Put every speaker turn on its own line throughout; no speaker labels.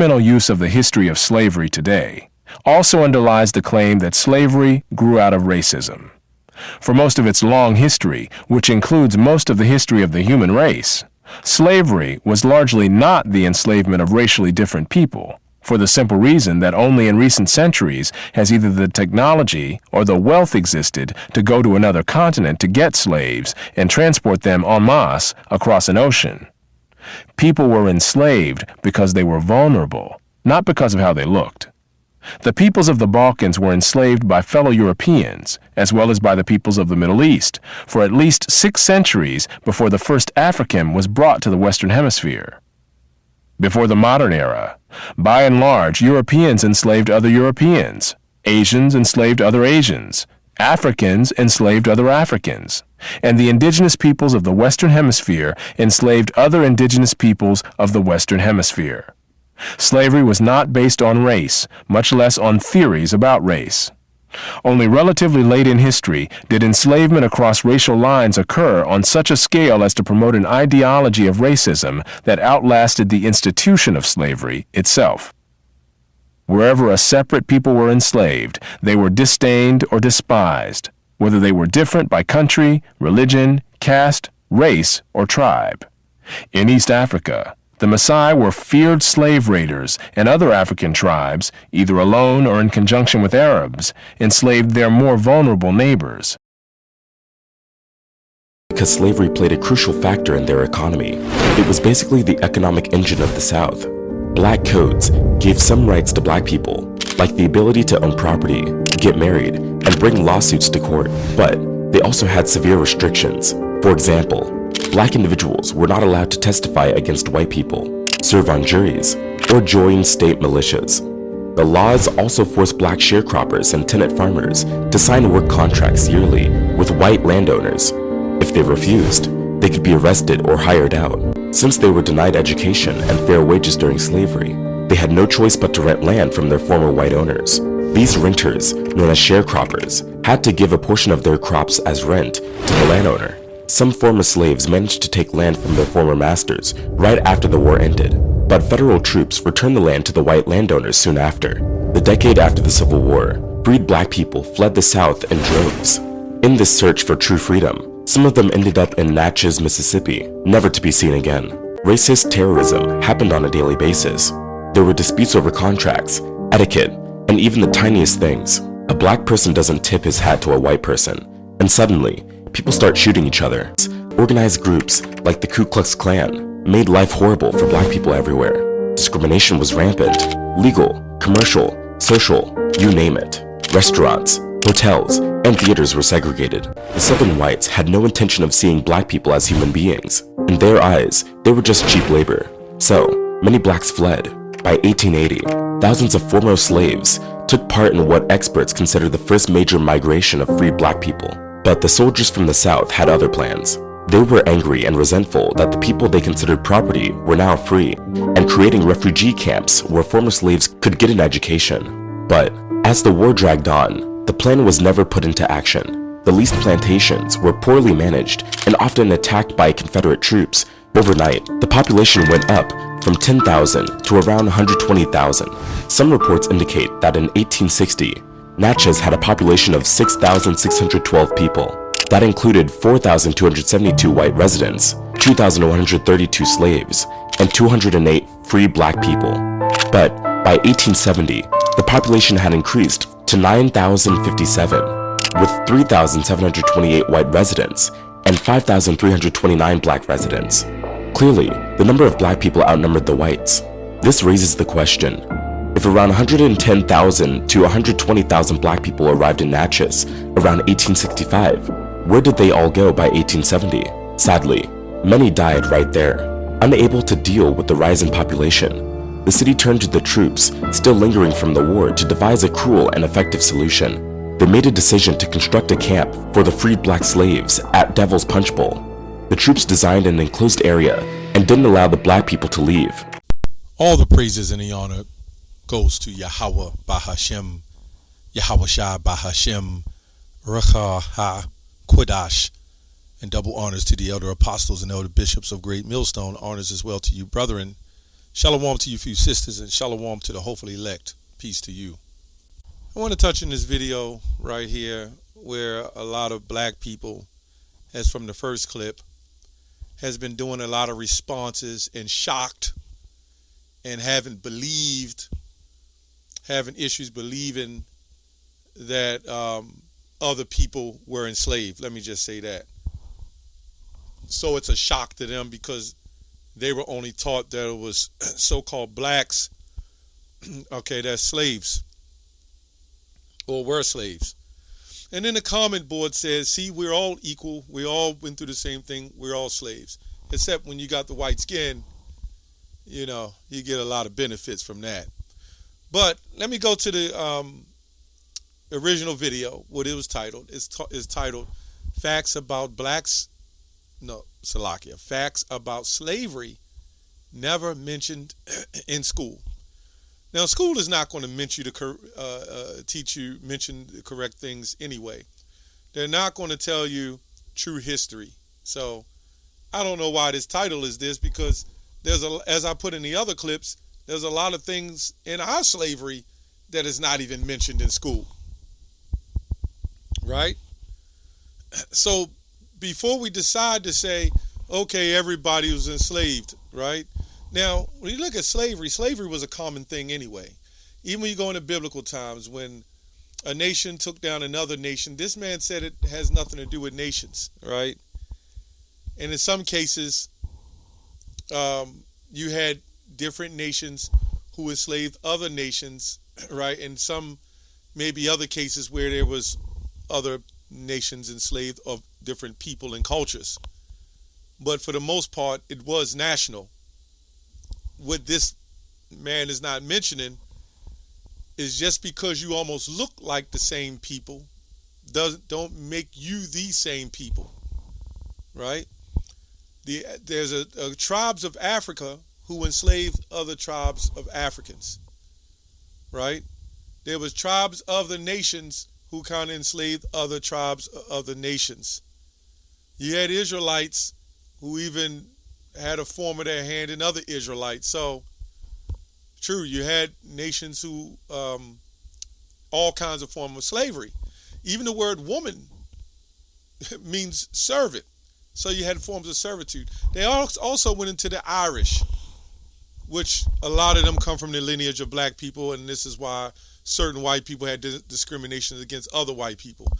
fundamental use of the history of slavery today also underlies the claim that slavery grew out of racism. For most of its long history, which includes most of the history of the human race, slavery was largely not the enslavement of racially different people, for the simple reason that only in recent centuries has either the technology or the wealth existed to go to another continent to get slaves and transport them en masse across an ocean. People were enslaved because they were vulnerable, not because of how they looked. The peoples of the Balkans were enslaved by fellow Europeans, as well as by the peoples of the Middle East, for at least 6 centuries before the first African was brought to the Western Hemisphere. Before the modern era, by and large, Europeans enslaved other Europeans, Asians enslaved other Asians, Africans enslaved other Africans, and the indigenous peoples of the Western Hemisphere enslaved other indigenous peoples of the Western Hemisphere. Slavery was not based on race, much less on theories about race. Only relatively late in history did enslavement across racial lines occur on such a scale as to promote an ideology of racism that outlasted the institution of slavery itself. Wherever a separate people were enslaved, they were disdained or despised, whether they were different by country, religion, caste, race, or tribe. In East Africa, the Maasai were feared slave raiders, and other African tribes, either alone or in conjunction with Arabs, enslaved their more vulnerable neighbors.
Because slavery played a crucial factor in their economy, it was basically the economic engine of the South. Black codes gave some rights to black people, like the ability to own property, get married, and bring lawsuits to court, but they also had severe restrictions. For example, black individuals were not allowed to testify against white people, serve on juries, or join state militias. The laws also forced black sharecroppers and tenant farmers to sign work contracts yearly with white landowners. If they refused, they could be arrested or hired out. Since they were denied education and fair wages during slavery, they had no choice but to rent land from their former white owners. These renters, known as sharecroppers, had to give a portion of their crops as rent to the landowner. Some former slaves managed to take land from their former masters right after the war ended, but federal troops returned the land to the white landowners soon after. The decade after the Civil War, freed black people fled the South in droves. In this search for true freedom, some of them ended up in Natchez, Mississippi, never to be seen again. Racist terrorism happened on a daily basis. There were disputes over contracts, etiquette, and even the tiniest things. A black person doesn't tip his hat to a white person, and suddenly, people start shooting each other. Organized groups, like the Ku Klux Klan, made life horrible for black people everywhere. Discrimination was rampant. Legal, commercial, social, you name it. Restaurants, hotels, and theaters were segregated. The Southern whites had no intention of seeing black people as human beings. In their eyes, they were just cheap labor. So, many blacks fled. By 1880, thousands of former slaves took part in what experts consider the first major migration of freed black people. But the soldiers from the South had other plans. They were angry and resentful that the people they considered property were now free, and creating refugee camps where former slaves could get an education. But as the war dragged on, the plan was never put into action. The leased plantations were poorly managed and often attacked by Confederate troops. Overnight, the population went up from 10,000 to around 120,000. Some reports indicate that in 1860, Natchez had a population of 6,612 people. That included 4,272 white residents, 2,132 slaves, and 208 free black people. But by 1870, the population had increased to 9,057, with 3,728 white residents and 5,329 black residents. Clearly, the number of black people outnumbered the whites. This raises the question, if around 110,000 to 120,000 black people arrived in Natchez around 1865, where did they all go by 1870? Sadly, many died right there. Unable to deal with the rise in population, the city turned to the troops still lingering from the war to devise a cruel and effective solution. They made a decision to construct a camp for the freed black slaves at Devil's Punch Bowl. The troops designed an enclosed area and didn't allow the black people to leave.
All the praises and the honor goes to Yahweh Bahashem, Yahweh Shai Bahashem, Recha Ha-Kodash, and double honors to the elder apostles and elder bishops of Great Millstone. Honors as well to you, brethren, Shalom to you few sisters, and shalom to the hopefully elect. Peace to you. I want to touch in this video right here where a lot of black people, as from the first clip, has been doing a lot of responses and shocked and having issues believing that other people were enslaved. Let me just say that. So it's a shock to them because they were only taught that it was so-called blacks, okay, that's slaves or were slaves. And then the comment board says, see, we're all equal. We all went through the same thing. We're all slaves. Except when you got the white skin, you know, you get a lot of benefits from that. But let me go to the original video, what it was titled. It's titled, Facts About Facts About Slavery Never Mentioned in School. Now, school is not going to mention the correct things anyway. They're not going to tell you true history. So I don't know why this title is this, because as I put in the other clips, there's a lot of things in our slavery that is not even mentioned in school. Right? So before we decide to say, okay, everybody was enslaved, right? Now, when you look at slavery, slavery was a common thing anyway. Even when you go into biblical times, when a nation took down another nation, this man said it has nothing to do with nations, right? And in some cases, you had different nations who enslaved other nations, right? And some, maybe other cases where there was other nations enslaved of different people and cultures. But for the most part, it was national. What this man is not mentioning is just because you almost look like the same people don't make you the same people, right? There's a tribes of Africa who enslaved other tribes of Africans, right? There was tribes of the nations who kind of enslaved other tribes of the nations. You had Israelites who even had a form of their hand in other Israelites. So, true, you had nations who, all kinds of form of slavery. Even the word woman means servant. So you had forms of servitude. They also went into the Irish, which a lot of them come from the lineage of black people, and this is why certain white people had discrimination against other white people.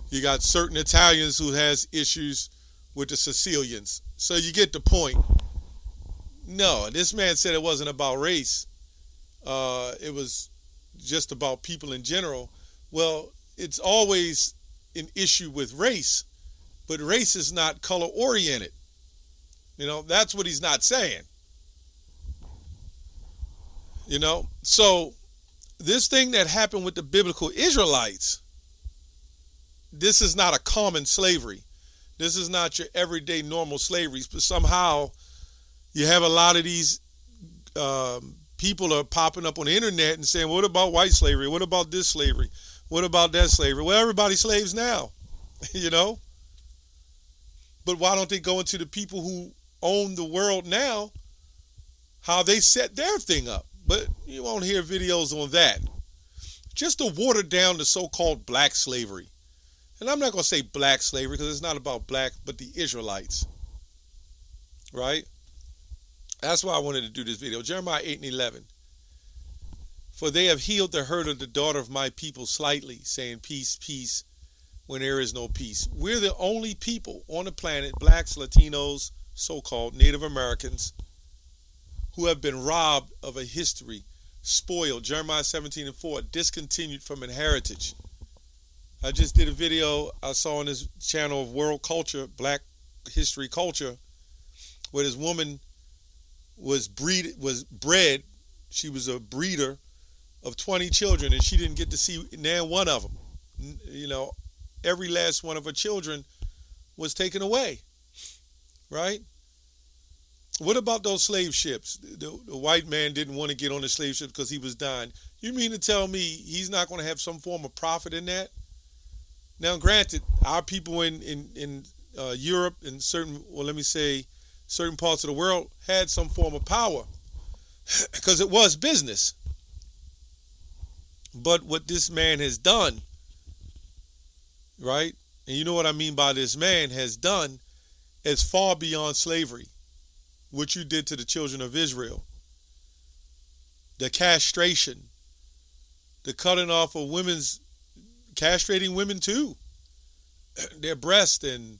You got certain Italians who has issues with the Sicilians. So you get the point. No, this man said it wasn't about race. It was just about people in general. Well, it's always an issue with race, but race is not color oriented. You know, that's what he's not saying. You know, so this thing that happened with the biblical Israelites, this is not a common slavery. This is not your everyday normal slavery, but somehow you have a lot of these people are popping up on the internet and saying, what about white slavery? What about this slavery? What about that slavery? Well, everybody's slaves now, you know? But why don't they go into the people who own the world now, how they set their thing up? But you won't hear videos on that. Just to water down the so-called black slavery. And I'm not going to say black slavery because it's not about black, but the Israelites. Right? That's why I wanted to do this video. Jeremiah 8:11. For they have healed the hurt of the daughter of my people slightly, saying peace, peace, when there is no peace. We're the only people on the planet, blacks, Latinos, so-called Native Americans, who have been robbed of a history, spoiled. Jeremiah 17:4, discontinued from an heritage. I just did a video I saw on this channel of World Culture, Black History Culture, where this woman was bred. She was a breeder of 20 children, and she didn't get to see now one of them. You know, every last one of her children was taken away, right? What about those slave ships? The white man didn't want to get on the slave ship because he was dying. You mean to tell me he's not going to have some form of profit in that? Now, granted, our people in Europe and certain parts of the world had some form of power. because it was business. But what this man has done, right? And you know what I mean by this man has done is far beyond slavery. What you did to the children of Israel. The castration, the cutting off of women's, castrating women too, their breast, and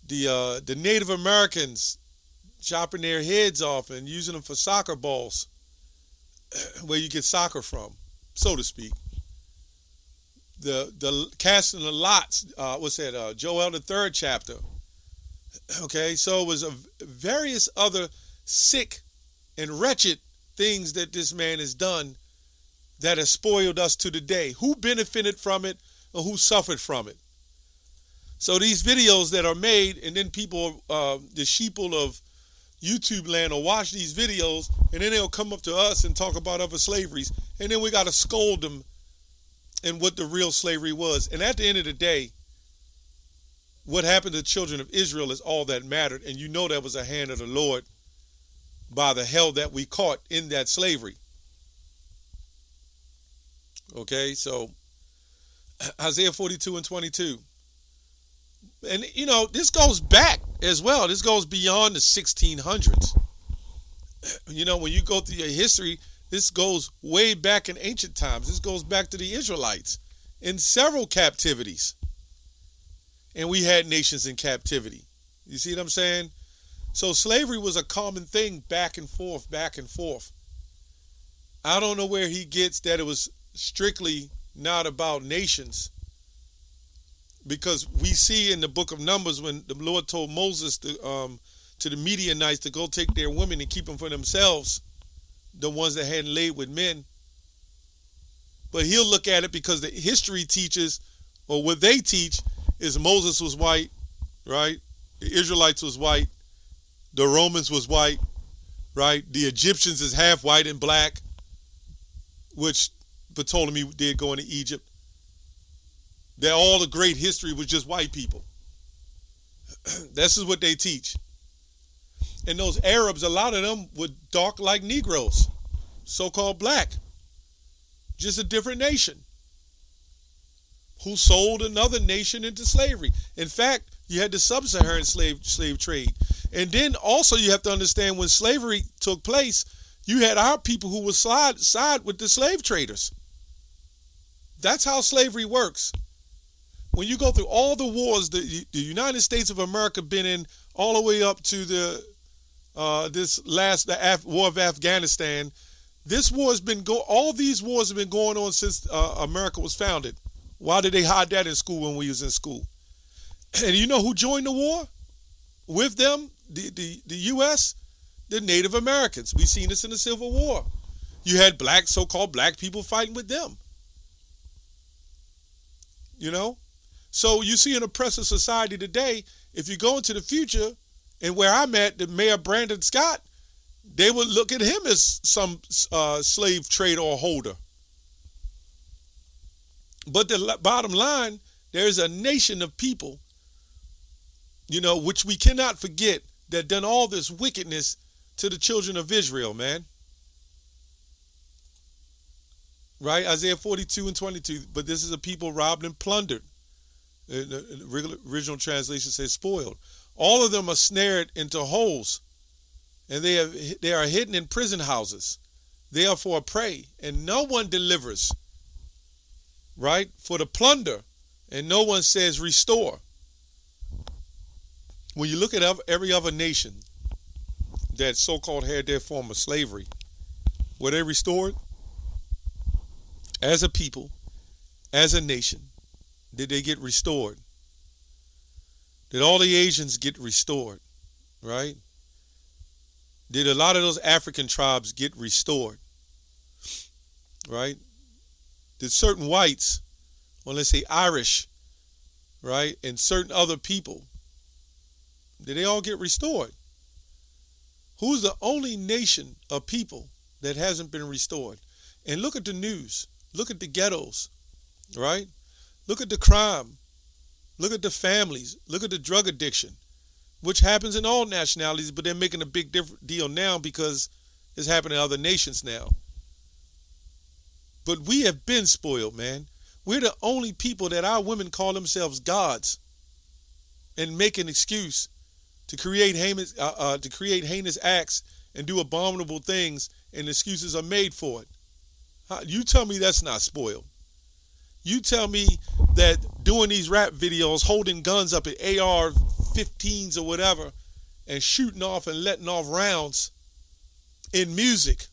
the Native Americans chopping their heads off and using them for soccer balls, where you get soccer from, so to speak. The casting the lots, Joel the 3rd chapter. Okay, so it was various other sick and wretched things that this man has done that has spoiled us to the day. Who benefited from it or who suffered from it? So these videos that are made, and then people, the sheeple of YouTube land will watch these videos, and then they'll come up to us and talk about other slaveries, and then we got to scold them in what the real slavery was. And at the end of the day, what happened to the children of Israel is all that mattered, and you know that was a hand of the Lord by the hell that we caught in that slavery. Okay, so Isaiah 42:22. And, you know, this goes back as well. This goes beyond the 1600s. You know, when you go through your history, this goes way back in ancient times. This goes back to the Israelites in several captivities. And we had nations in captivity. You see what I'm saying? So slavery was a common thing back and forth, back and forth. I don't know where he gets that it was strictly not about nations. Because we see in the book of Numbers when the Lord told Moses to the Midianites to go take their women and keep them for themselves, the ones that hadn't laid with men. But he'll look at it because the history teaches, or what they teach, is Moses was white, right? The Israelites was white. The Romans was white, right? The Egyptians is half white and black, which Ptolemy did go into Egypt. That all the great history was just white people. This is what they teach. And those Arabs, a lot of them were dark like Negroes, so-called black. Just a different nation who sold another nation into slavery. In fact, you had the sub-Saharan slave trade. And then also you have to understand when slavery took place, you had our people who would side with the slave traders. That's how slavery works. When you go through all the wars the United States of America been in, all the way up to the war of Afghanistan, all these wars have been going on since America was founded. Why did they hide that in school when we was in school? And you know who joined the war with them? The U.S., the Native Americans. We seen this in the Civil War. You had so-called black people fighting with them. You know? So you see an oppressive society today, if you go into the future, and where I'm at, the Mayor Brandon Scott, they would look at him as some slave trade or holder. But the bottom line, there's a nation of people, you know, which we cannot forget, that done all this wickedness to the children of Israel, man. Right? Isaiah 42:22. But this is a people robbed and plundered. The original translation says spoiled. All of them are snared into holes, and they are hidden in prison houses. They are for a prey, and no one delivers. Right? For the plunder, and no one says restore. When you look at every other nation that so-called had their form of slavery, were they restored? As a people, as a nation, did they get restored? Did all the Asians get restored? Right? Did a lot of those African tribes get restored? Right? Did certain whites, or let's say Irish, right, and certain other people, did they all get restored? Who's the only nation of people that hasn't been restored? And look at the news. Look at the ghettos, right? Look at the crime. Look at the families. Look at the drug addiction, which happens in all nationalities, but they're making a big deal now because It's happening in other nations now. But we have been spoiled, man. We're the only people that our women call themselves gods and make an excuse to create heinous acts and do abominable things, and excuses are made for it. You tell me that's not spoiled. You tell me that doing these rap videos, holding guns up at AR-15s or whatever, and shooting off and letting off rounds in music,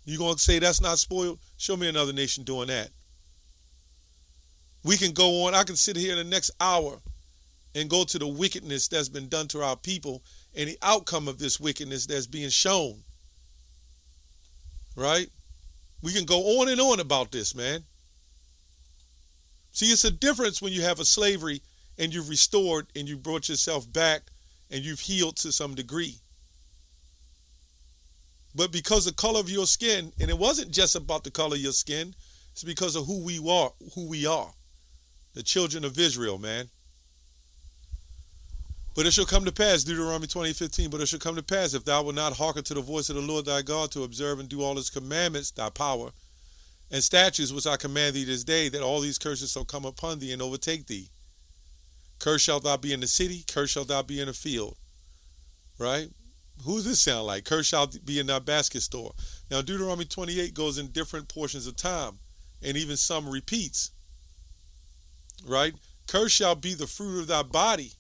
you gonna say that's not spoiled? Show me another nation doing that. We can go on. I can sit here in the next hour and go to the wickedness that's been done to our people and the outcome of this wickedness that's being shown. Right? We can go on and on about this, man. See, it's a difference when you have a slavery and you've restored and you brought yourself back and you've healed to some degree. But because of the color of your skin, and it wasn't just about the color of your skin, it's because of who we are, the children of Israel, man. But it shall come to pass, Deuteronomy 20:15, but it shall come to pass, if thou wilt not hearken to the voice of the Lord thy God, to observe and do all his commandments, thy power, and statutes which I command thee this day, that all these curses shall come upon thee and overtake thee. Cursed shalt thou be in the city, cursed shalt thou be in the field. Right? Who does this sound like? Cursed shall be in thy basket store. Now, Deuteronomy 28 goes in different portions of time, and even some repeats. Right? Cursed shall be the fruit of thy body,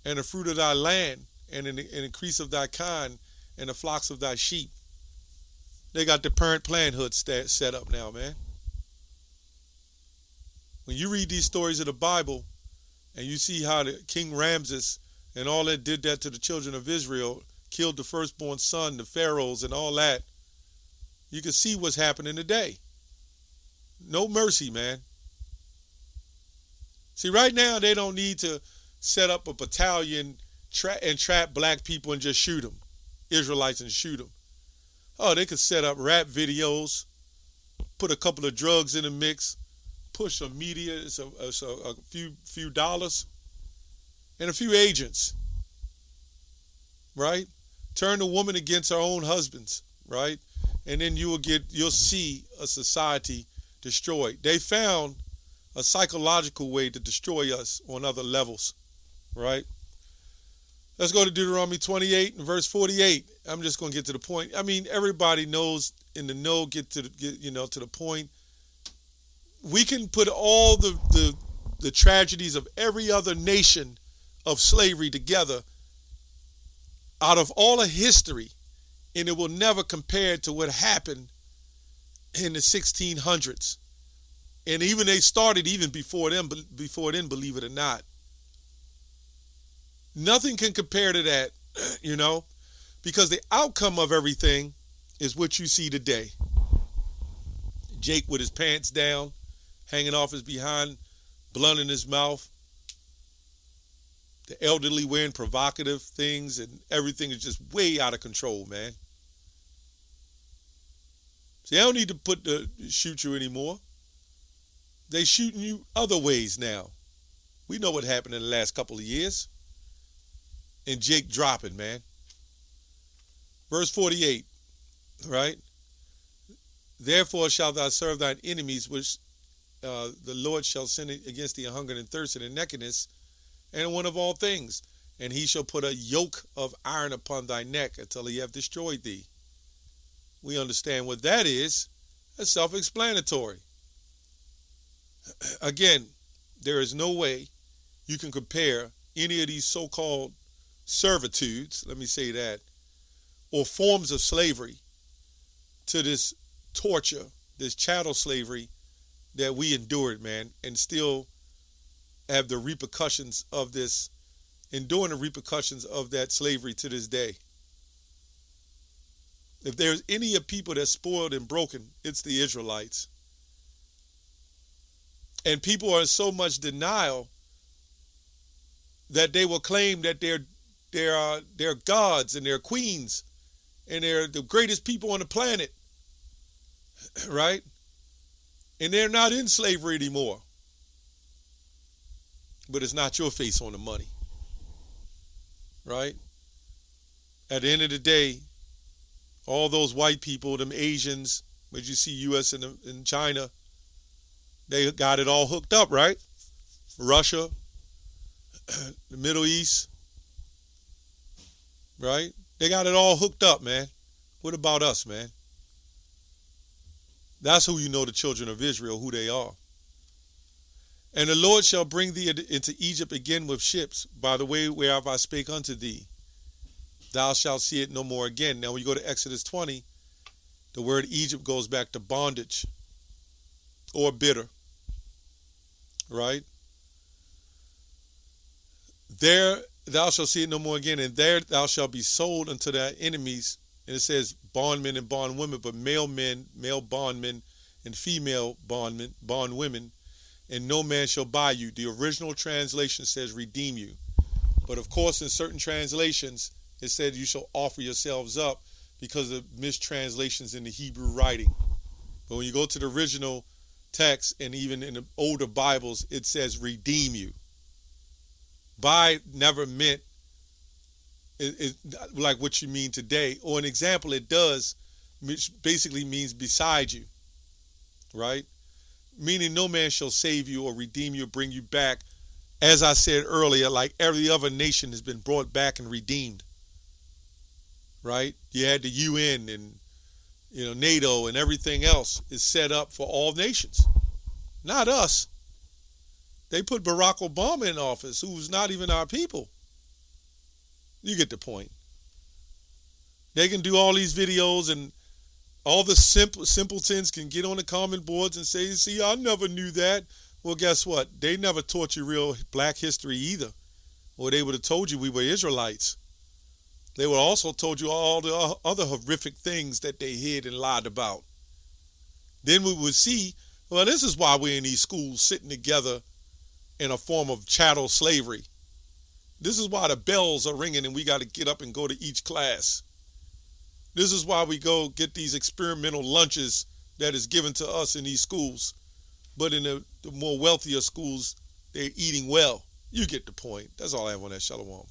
and the fruit of thy land, and an increase of thy kind, and the flocks of thy sheep. They got the Parent Parenthood set up now, man. When you read these stories of the Bible, and you see how the King Ramses and all that did that to the children of Israel, killed the firstborn son, the pharaohs, and all that, you can see what's happening today. No mercy, man. See, right now, they don't need to set up a battalion and trap black people and just shoot them, Israelites, and shoot them. Oh, they could set up rap videos, put a couple of drugs in the mix, push some media, it's a few dollars, and a few agents, right? Turn the woman against her own husbands, right? And then you'll see a society destroyed. They found a psychological way to destroy us on other levels, right? Let's go to Deuteronomy 28 and verse 48. I'm just going to get to the point. I mean, everybody knows in the know, get to the point. We can put all the tragedies of every other nation of slavery together out of all of history, and it will never compare to what happened in the 1600s. And even they started even before then, believe it or not. Nothing can compare to that, because the outcome of everything is what you see today. Jake with his pants down, hanging off his behind, blunt in his mouth. The elderly wearing provocative things, and everything is just way out of control, man. See, they don't need to shoot you anymore. They shooting you other ways now. We know what happened in the last couple of years. And Jake dropping, man. Verse 48, right? Therefore shalt thou serve thine enemies, which the Lord shall send against thee, a hunger and thirst and a nakedness, and one of all things. And he shall put a yoke of iron upon thy neck until he have destroyed thee. We understand what that is. That's self-explanatory. Again, there is no way you can compare any of these so-called servitudes, let me say that, or forms of slavery to this torture, this chattel slavery that we endured, man, and still have the repercussions of this, enduring the repercussions of that slavery to this day. If there's any of people that's spoiled and broken, it's the Israelites. And people are in so much denial that they will claim that they're gods and they're queens and they're the greatest people on the planet, right? And they're not in slavery anymore. But it's not your face on the money, right? At the end of the day, All those white people, them Asians, as you see U.S. and China, they got it all hooked up, right? Russia, the Middle East, right? They got it all hooked up, man. What about us, man? That's who you know the children of Israel, who they are. And the Lord shall bring thee into Egypt again with ships, by the way whereof I spake unto thee. Thou shalt see it no more again. Now when you go to Exodus 20, the word Egypt goes back to bondage or bitter, right? There thou shalt see it no more again, and there thou shalt be sold unto thy enemies. And it says bondmen and bondwomen, but male men, male bondmen, and female bondwomen, and no man shall buy you. The original translation says redeem you. But of course, in certain translations, it said you shall offer yourselves up because of mistranslations in the Hebrew writing. But when you go to the original text, and even in the older Bibles, it says redeem you. Buy never meant like what you mean today. Or an example, it does, which basically means beside you, right? Meaning no man shall save you or redeem you or bring you back. As I said earlier, like every other nation has been brought back and redeemed, right? You had the UN and NATO and everything else is set up for all nations, not us. They put Barack Obama in office, who's not even our people. You get the point. They can do all these videos, and all the simpletons can get on the comment boards and say, see, I never knew that. Well, guess what? They never taught you real black history either. Or they would have told you we were Israelites. They would have also told you all the other horrific things that they hid and lied about. Then we would see, well, this is why we're in these schools sitting together in a form of chattel slavery. This is why the bells are ringing and we got to get up and go to each class. This is why we go get these experimental lunches that is given to us in these schools. But in the more wealthier schools, they're eating well. You get the point. That's all I have on that. Shalom.